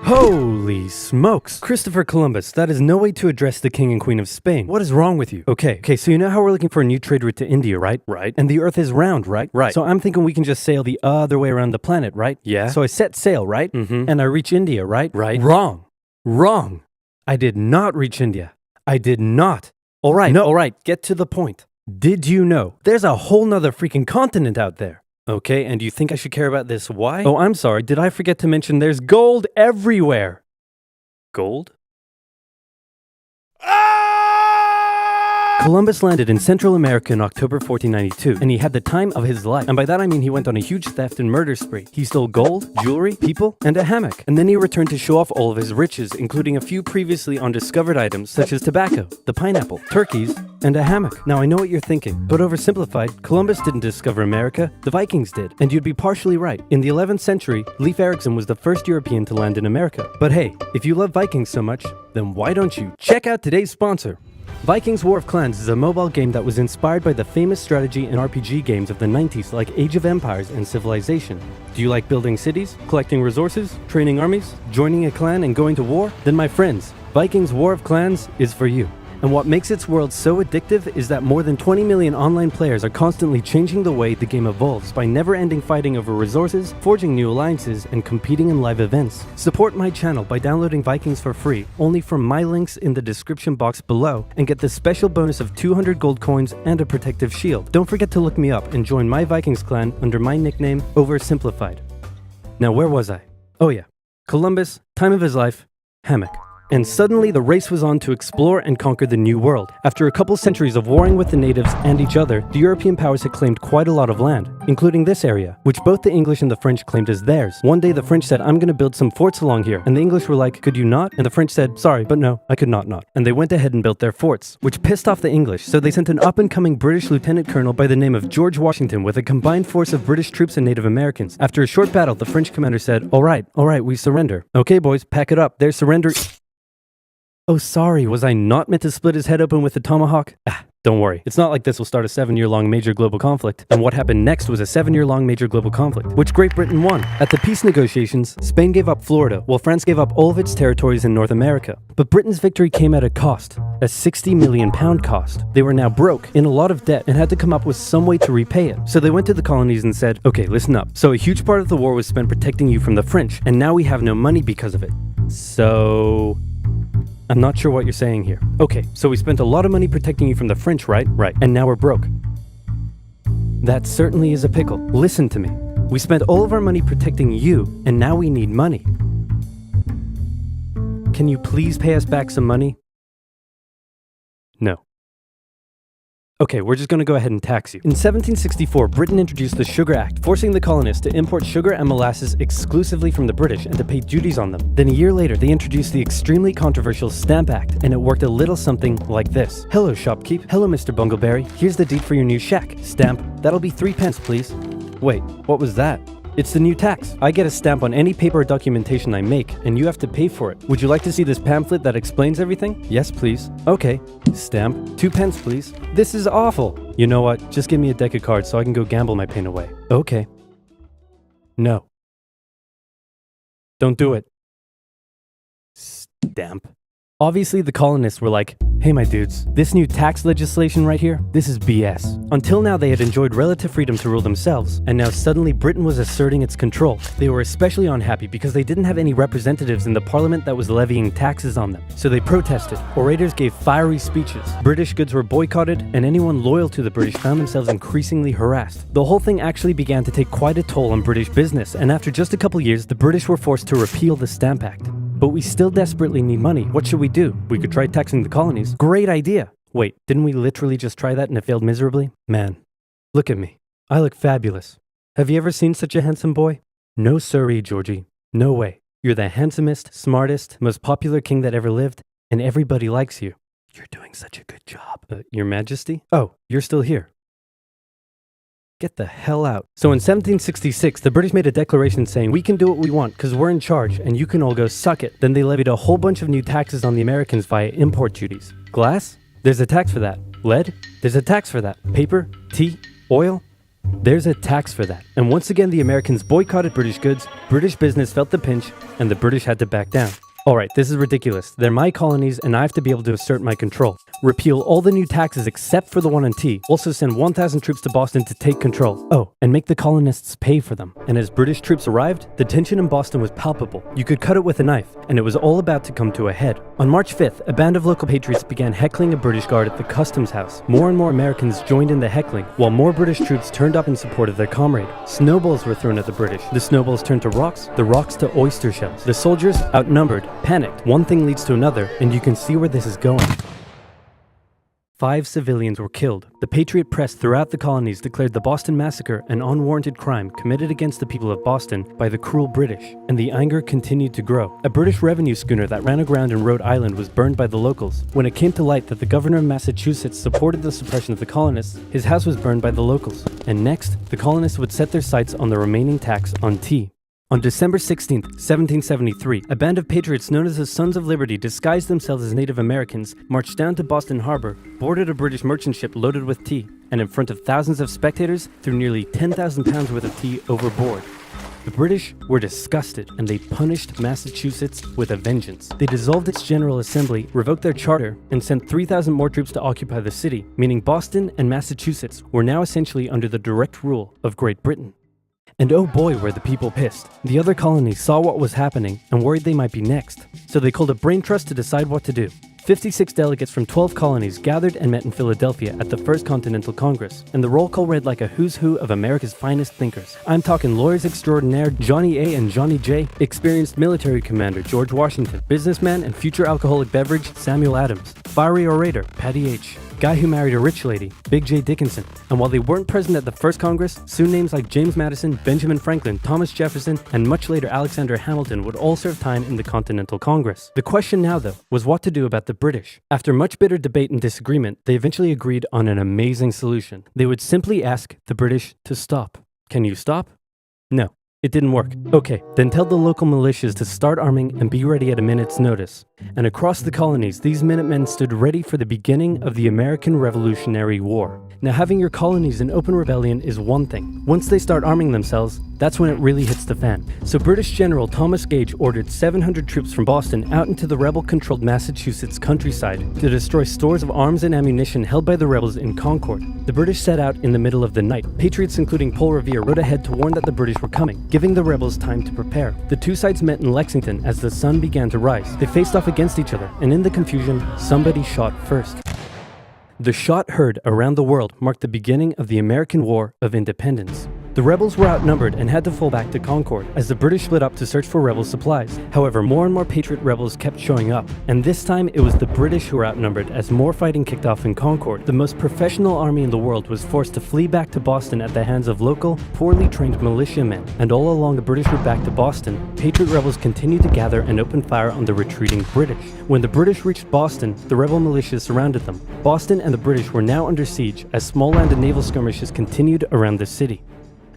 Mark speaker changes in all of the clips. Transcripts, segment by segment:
Speaker 1: Holy smokes! Christopher Columbus, that is no way to address the King and Queen of Spain. What is wrong with you? Okay, so you know how we're looking for a new trade route to India, right? Right. And the Earth is round, right? Right. So I'm thinking we can just sail the other way around the planet, right? Yeah. So I set sail, right? And I reach India, right? Right. Wrong. I did not reach India. I did not. Alright, get to the point. Did you know there's a whole nother freaking continent out there? Okay, and you think I should care about this? Why? Oh, I'm sorry. Did I forget to mention there's gold everywhere? Gold? Columbus landed in Central America in October 1492, and he had the time of his life. And by that I mean he went on a huge theft and murder spree. He stole gold, jewelry, people, and a hammock. And then he returned to show off all of his riches, including a few previously undiscovered items such as tobacco, the pineapple, turkeys, and a hammock. Now I know what you're thinking, but oversimplified, Columbus didn't discover America, the Vikings did. And you'd be partially right. In the 11th century, Leif Erikson was the first European to land in America. But hey, if you love Vikings so much, then why don't you check out today's sponsor? Vikings War of Clans is a mobile game that was inspired by the famous strategy and RPG games of the 90s like Age of Empires and Civilization. Do you like building cities, collecting resources, training armies, joining a clan and going to war? Then my friends, Vikings War of Clans is for you. And what makes its world so addictive is that more than 20 million online players are constantly changing the way the game evolves by never-ending fighting over resources, forging new alliances, and competing in live events. Support my channel by downloading Vikings for free, only from my links in the description box below, and get the special bonus of 200 gold coins and a protective shield. Don't forget to look me up and join my Vikings clan under my nickname, Oversimplified. Now where was I? Oh yeah, Columbus, time of his life, hammock. And suddenly the race was on to explore and conquer the New World. After a couple centuries of warring with the natives and each other, the European powers had claimed quite a lot of land, including this area, which both the English and the French claimed as theirs. One day the French said, I'm gonna build some forts along here. And the English were like, could you not? And the French said, sorry, but no, I could not. And they went ahead and built their forts, which pissed off the English, so they sent an up-and-coming British lieutenant colonel by the name of George Washington with a combined force of British troops and Native Americans. After a short battle, the French commander said, all right, we surrender. Okay, boys, pack it up. There's surrender. Oh, sorry, was I not meant to split his head open with a tomahawk? Don't worry. It's not like this will start a 7-year-long major global conflict. And what happened next was a 7-year-long major global conflict, which Great Britain won. At the peace negotiations, Spain gave up Florida, while France gave up all of its territories in North America. But Britain's victory came at a cost, a £60 million cost. They were now broke, in a lot of debt, and had to come up with some way to repay it. So they went to the colonies and said, okay, listen up. So a huge part of the war was spent protecting you from the French, and now we have no money because of it. So I'm not sure what you're saying here. Okay, so we spent a lot of money protecting you from the French, right? Right. And now we're broke. That certainly is a pickle. Listen to me. We spent all of our money protecting you, and now we need money. Can you please pay us back some money? No. Okay, we're just gonna go ahead and tax you. In 1764, Britain introduced the Sugar Act, forcing the colonists to import sugar and molasses exclusively from the British and to pay duties on them. Then a year later, they introduced the extremely controversial Stamp Act, and it worked a little something like this. Hello, shopkeep. Hello, Mr. Bungleberry. Here's the deed for your new shack. Stamp. That'll be 3 pence, please. Wait, what was that? It's the new tax. I get a stamp on any paper or documentation I make, and you have to pay for it. Would you like to see this pamphlet that explains everything? Yes, please. Okay. Stamp. 2 pence, please. This is awful. You know what? Just give me a deck of cards so I can go gamble my pain away. Okay. No. Don't do it. Stamp. Obviously, the colonists were like, hey my dudes, this new tax legislation right here, this is BS. Until now they had enjoyed relative freedom to rule themselves, and now suddenly Britain was asserting its control. They were especially unhappy because they didn't have any representatives in the parliament that was levying taxes on them. So they protested. Orators gave fiery speeches. British goods were boycotted, and anyone loyal to the British found themselves increasingly harassed. The whole thing actually began to take quite a toll on British business, and after just a couple years, the British were forced to repeal the Stamp Act. But we still desperately need money. What should we do? We could try taxing the colonies. Great idea. Wait, didn't we literally just try that and it failed miserably? Man, look at me. I look fabulous. Have you ever seen such a handsome boy? No siree, Georgie. No way. You're the handsomest, smartest, most popular king that ever lived, and everybody likes you. You're doing such a good job. Your Majesty? Oh, you're still here. Get the hell out. So in 1766, the British made a declaration saying, we can do what we want because we're in charge and you can all go suck it. Then they levied a whole bunch of new taxes on the Americans via import duties. Glass? There's a tax for that. Lead? There's a tax for that. Paper? Tea? Oil? There's a tax for that. And once again, the Americans boycotted British goods, British business felt the pinch, and the British had to back down. Alright, this is ridiculous. They're my colonies and I have to be able to assert my control. Repeal all the new taxes except for the one on tea. Also send 1,000 troops to Boston to take control. Oh, and make the colonists pay for them. And as British troops arrived, the tension in Boston was palpable. You could cut it with a knife, and it was all about to come to a head. On March 5th, a band of local patriots began heckling a British guard at the customs house. More and more Americans joined in the heckling, while more British troops turned up in support of their comrade. Snowballs were thrown at the British. The snowballs turned to rocks, the rocks to oyster shells. The soldiers, outnumbered, panicked. One thing leads to another, and you can see where this is going. 5 civilians were killed. The Patriot press throughout the colonies declared the Boston Massacre an unwarranted crime committed against the people of Boston by the cruel British, and the anger continued to grow. A British revenue schooner that ran aground in Rhode Island was burned by the locals. When it came to light that the governor of Massachusetts supported the suppression of the colonists, his house was burned by the locals. And next, the colonists would set their sights on the remaining tax on tea. On December 16, 1773, a band of patriots known as the Sons of Liberty disguised themselves as Native Americans, marched down to Boston Harbor, boarded a British merchant ship loaded with tea, and in front of thousands of spectators, threw nearly 10,000 pounds worth of tea overboard. The British were disgusted, and they punished Massachusetts with a vengeance. They dissolved its General Assembly, revoked their charter, and sent 3,000 more troops to occupy the city, meaning Boston and Massachusetts were now essentially under the direct rule of Great Britain. And oh boy, were the people pissed. The other colonies saw what was happening and worried they might be next. So they called a brain trust to decide what to do. 56 delegates from 12 colonies gathered and met in Philadelphia at the First Continental Congress, and the roll call read like a who's who of America's finest thinkers. I'm talking lawyers extraordinaire Johnny A and Johnny J, experienced military commander George Washington, businessman and future alcoholic beverage Samuel Adams, fiery orator Patty H, guy who married a rich lady, Big J. Dickinson. And while they weren't present at the first Congress, soon names like James Madison, Benjamin Franklin, Thomas Jefferson, and much later Alexander Hamilton would all serve time in the Continental Congress. The question now, though, was what to do about the British. After much bitter debate and disagreement, they eventually agreed on an amazing solution. They would simply ask the British to stop. Can you stop? No. It didn't work. Okay, then tell the local militias to start arming and be ready at a minute's notice. And across the colonies, these Minutemen stood ready for the beginning of the American Revolutionary War. Now, having your colonies in open rebellion is one thing. Once they start arming themselves, that's when it really hits the fan. So British General Thomas Gage ordered 700 troops from Boston out into the rebel-controlled Massachusetts countryside to destroy stores of arms and ammunition held by the rebels in Concord. The British set out in the middle of the night. Patriots including Paul Revere rode ahead to warn that the British were coming, giving the rebels time to prepare. The two sides met in Lexington as the sun began to rise. They faced off against each other, and in the confusion, somebody shot first. The shot heard around the world marked the beginning of the American War of Independence. The rebels were outnumbered and had to fall back to Concord as the British split up to search for rebel supplies. However, more and more Patriot rebels kept showing up, and this time it was the British who were outnumbered as more fighting kicked off in Concord. The most professional army in the world was forced to flee back to Boston at the hands of local, poorly trained militiamen. And all along the British route back to Boston, Patriot rebels continued to gather and open fire on the retreating British. When the British reached Boston, the rebel militias surrounded them. Boston and the British were now under siege as small land and naval skirmishes continued around the city.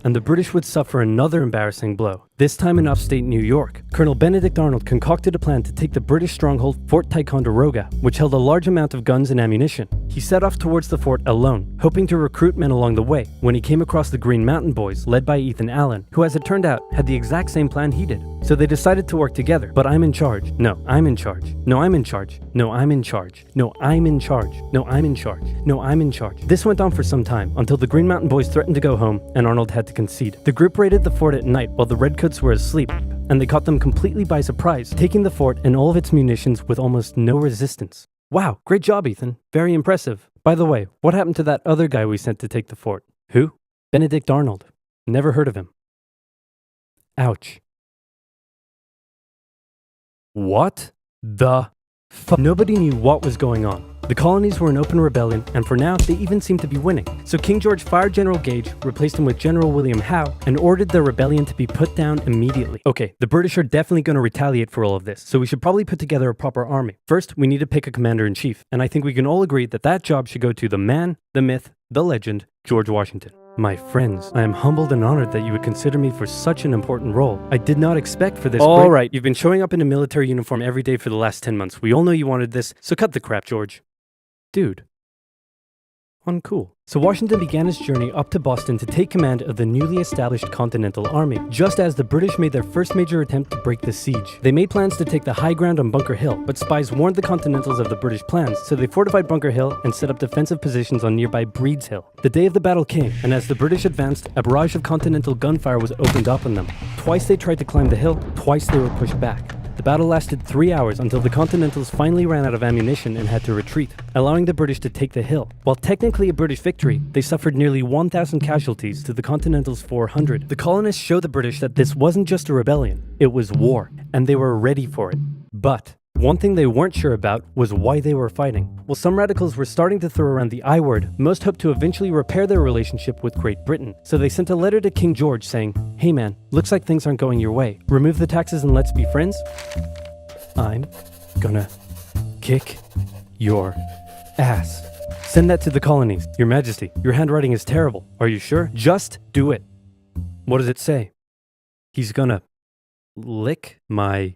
Speaker 1: And the British would suffer another embarrassing blow, this time in upstate New York. Colonel Benedict Arnold concocted a plan to take the British stronghold Fort Ticonderoga, which held a large amount of guns and ammunition. He set off towards the fort alone, hoping to recruit men along the way, when he came across the Green Mountain Boys, led by Ethan Allen, who as it turned out, had the exact same plan he did. So they decided to work together. But I'm in charge. No, I'm in charge. No, I'm in charge. No, I'm in charge. No, I'm in charge. No, I'm in charge. No, I'm in charge. This went on for some time, until the Green Mountain Boys threatened to go home, and Arnold had to concede. The group raided the fort at night while the Redcoats were asleep, and they caught them completely by surprise, taking the fort and all of its munitions with almost no resistance. Wow, great job, Ethan. Very impressive. By the way, what happened to that other guy we sent to take the fort? Who? Benedict Arnold. Never heard of him. Ouch. What the fuck? Nobody knew what was going on. The colonies were in open rebellion, and for now, they even seemed to be winning. So King George fired General Gage, replaced him with General William Howe, and ordered the rebellion to be put down immediately. Okay, the British are definitely going to retaliate for all of this, so we should probably put together a proper army. First, we need to pick a commander-in-chief, and I think we can all agree that that job should go to the man, the myth, the legend, George Washington. My friends, I am humbled and honored that you would consider me for such an important role. I did not expect for this. All right, you've been showing up in a military uniform every day for the last 10 months. We all know you wanted this, so cut the crap, George. Dude. Uncool. So Washington began his journey up to Boston to take command of the newly established Continental Army, just as the British made their first major attempt to break the siege. They made plans to take the high ground on Bunker Hill, but spies warned the Continentals of the British plans, so they fortified Bunker Hill and set up defensive positions on nearby Breed's Hill. The day of the battle came, and as the British advanced, a barrage of Continental gunfire was opened up on them. Twice they tried to climb the hill, twice they were pushed back. The battle lasted 3 hours until the Continentals finally ran out of ammunition and had to retreat, allowing the British to take the hill. While technically a British victory, they suffered nearly 1,000 casualties to the Continentals' 400. The colonists showed the British that this wasn't just a rebellion, it was war, and they were ready for it. But one thing they weren't sure about was why they were fighting. While some radicals were starting to throw around the I word, most hoped to eventually repair their relationship with Great Britain. So they sent a letter to King George saying, "Hey man, looks like things aren't going your way. Remove the taxes and let's be friends. I'm gonna kick your ass." Send that to the colonies. Your Majesty, your handwriting is terrible. Are you sure? Just do it. What does it say? He's gonna lick my...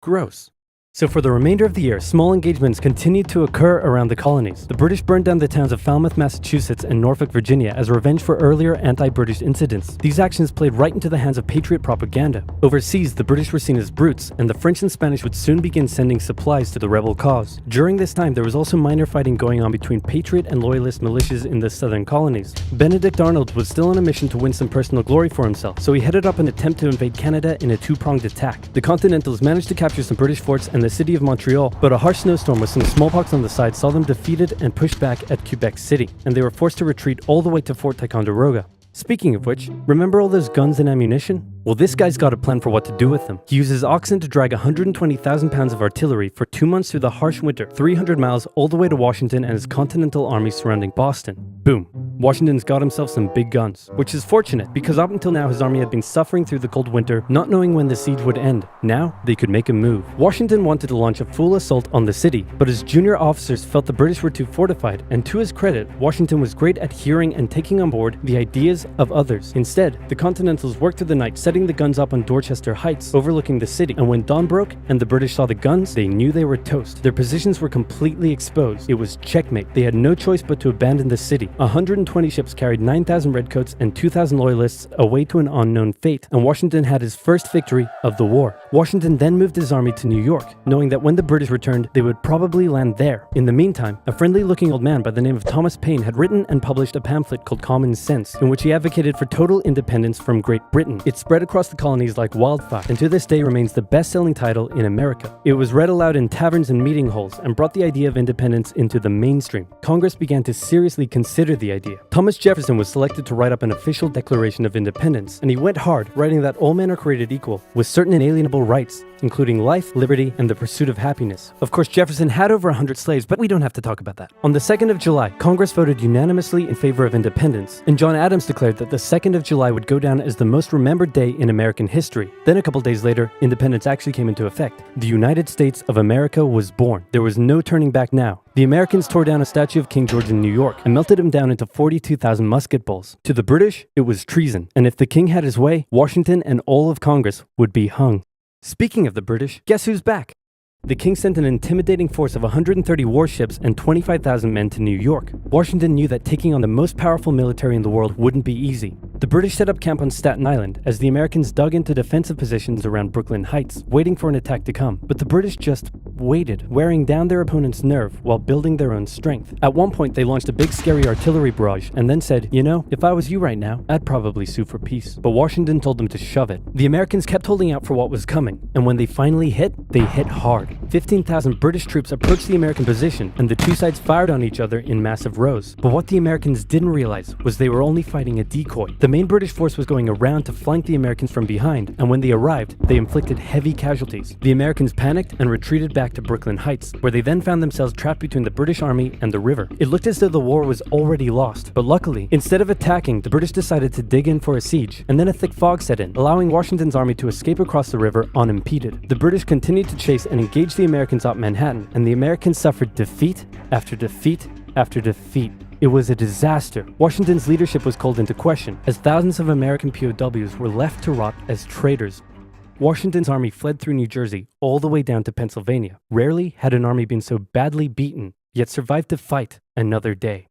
Speaker 1: Gross. So for the remainder of the year, small engagements continued to occur around the colonies. The British burned down the towns of Falmouth, Massachusetts and Norfolk, Virginia as revenge for earlier anti-British incidents. These actions played right into the hands of patriot propaganda. Overseas, the British were seen as brutes, and the French and Spanish would soon begin sending supplies to the rebel cause. During this time, there was also minor fighting going on between patriot and loyalist militias in the southern colonies. Benedict Arnold was still on a mission to win some personal glory for himself, so he headed up an attempt to invade Canada in a two-pronged attack. The Continentals managed to capture some British forts and the city of Montreal, but a harsh snowstorm with some smallpox on the side saw them defeated and pushed back at Quebec City, and they were forced to retreat all the way to Fort Ticonderoga. Speaking of which, remember all those guns and ammunition? Well, this guy's got a plan for what to do with them. He uses oxen to drag 120,000 pounds of artillery for 2 months through the harsh winter, 300 miles all the way to Washington and his Continental Army surrounding Boston. Boom. Washington's got himself some big guns, which is fortunate because up until now his army had been suffering through the cold winter, not knowing when the siege would end. Now, they could make a move. Washington wanted to launch a full assault on the city, but his junior officers felt the British were too fortified, and to his credit, Washington was great at hearing and taking on board the ideas of others. Instead, the Continentals worked through the night setting the guns up on Dorchester Heights, overlooking the city, and when dawn broke and the British saw the guns, they knew they were toast. Their positions were completely exposed. It was checkmate. They had no choice but to abandon the city. 120 ships carried 9,000 redcoats and 2,000 loyalists away to an unknown fate, and Washington had his first victory of the war. Washington then moved his army to New York, knowing that when the British returned, they would probably land there. In the meantime, a friendly-looking old man by the name of Thomas Paine had written and published a pamphlet called Common Sense, in which he advocated for total independence from Great Britain. It spread across the colonies like wildfire, and to this day remains the best-selling title in America. It was read aloud in taverns and meeting halls, and brought the idea of independence into the mainstream. Congress began to seriously consider the idea. Thomas Jefferson was selected to write up an official Declaration of Independence, and he went hard, writing that all men are created equal, with certain inalienable rights, including life, liberty, and the pursuit of happiness. Of course, Jefferson had over 100 slaves, but we don't have to talk about that. On the 2nd of July, Congress voted unanimously in favor of independence, and John Adams declared that the 2nd of July would go down as the most remembered day in American history. Then a couple days later, independence actually came into effect. The United States of America was born. There was no turning back now. The Americans tore down a statue of King George in New York and melted him down into 42,000 musket balls. To the British, it was treason, and if the king had his way, Washington and all of Congress would be hung. Speaking of the British, guess who's back? The king sent an intimidating force of 130 warships and 25,000 men to New York. Washington knew that taking on the most powerful military in the world wouldn't be easy. The British set up camp on Staten Island as the Americans dug into defensive positions around Brooklyn Heights, waiting for an attack to come. But the British just waited, wearing down their opponent's nerve while building their own strength. At one point, they launched a big scary artillery barrage and then said, "You know, if I was you right now, I'd probably sue for peace." But Washington told them to shove it. The Americans kept holding out for what was coming, and when they finally hit, they hit hard. 15,000 British troops approached the American position, and the two sides fired on each other in massive rows. But what the Americans didn't realize was they were only fighting a decoy. The main British force was going around to flank the Americans from behind, and when they arrived, they inflicted heavy casualties. The Americans panicked and retreated back to Brooklyn Heights, where they then found themselves trapped between the British army and the river. It looked as though the war was already lost, but luckily, instead of attacking, the British decided to dig in for a siege, and then a thick fog set in, allowing Washington's army to escape across the river unimpeded. The British continued to chase and engage the Americans up Manhattan, and the Americans suffered defeat after defeat after defeat. It was a disaster. Washington's leadership was called into question, as thousands of American POWs were left to rot as traitors. Washington's army fled through New Jersey all the way down to Pennsylvania. Rarely had an army been so badly beaten yet survived to fight another day.